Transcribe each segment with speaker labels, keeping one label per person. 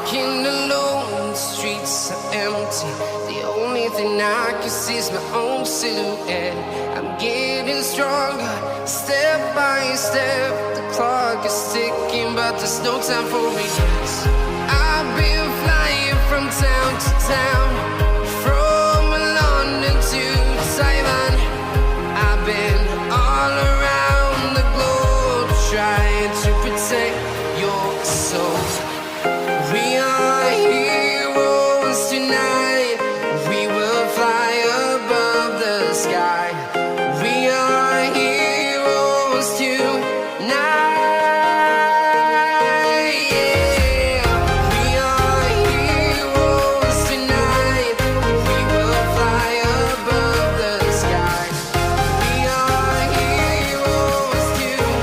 Speaker 1: Walking alone, the streets are empty. The only thing I can see is my own silhouette. I'm getting stronger, step by step. The clock is ticking, but there's no time for me. I've been flying from town to town, from London to Taiwan. I've been all around the globe, trying to protect your soul. We are heroes tonight. We will fly above the sky. We are heroes tonight. Yeah. We are heroes tonight. We will fly above the sky. We are heroes tonight.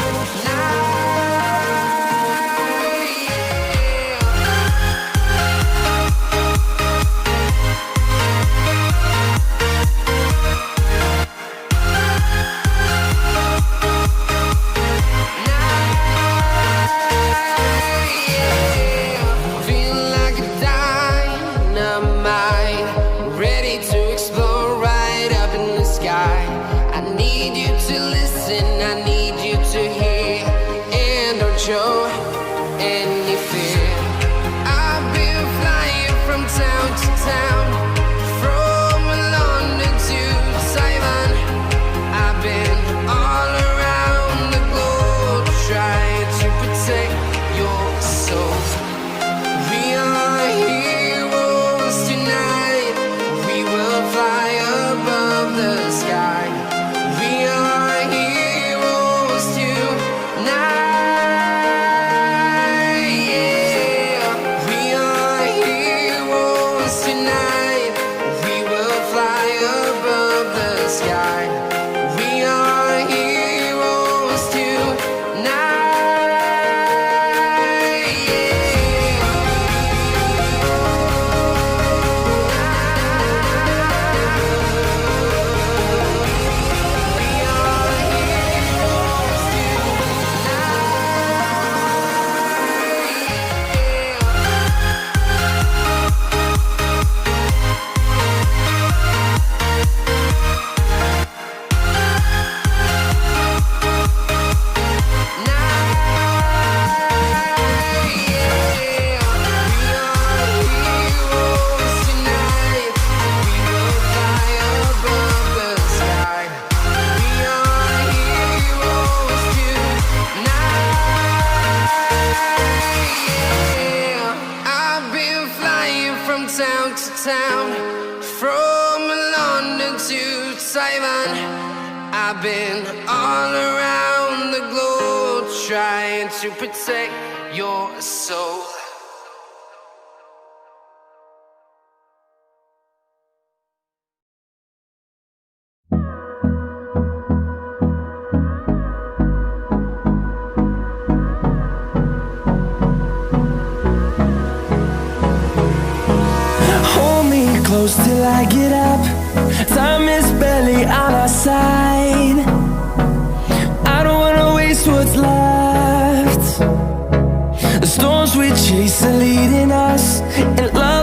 Speaker 1: Feel like a dynamite, ready to explode right up in the sky. I need you to listen, I need you to hear, and don't show any fear. I've been flying from town to town, from London to Taiwan. I've been all around the globe, trying to protect your soul. We are heroes tonight. We will fly above the sky. We are heroes tonight. Yeah. We are heroes tonight. We will fly above the sky. We are heroes tonight. I've been flying from town to town, from London to Taiwan. I've been all around the globe, trying to protect your soul.
Speaker 2: Hold me close till I get up. Time is barely on our side. I don't wanna waste what's left. The storms we chase are leading us, and love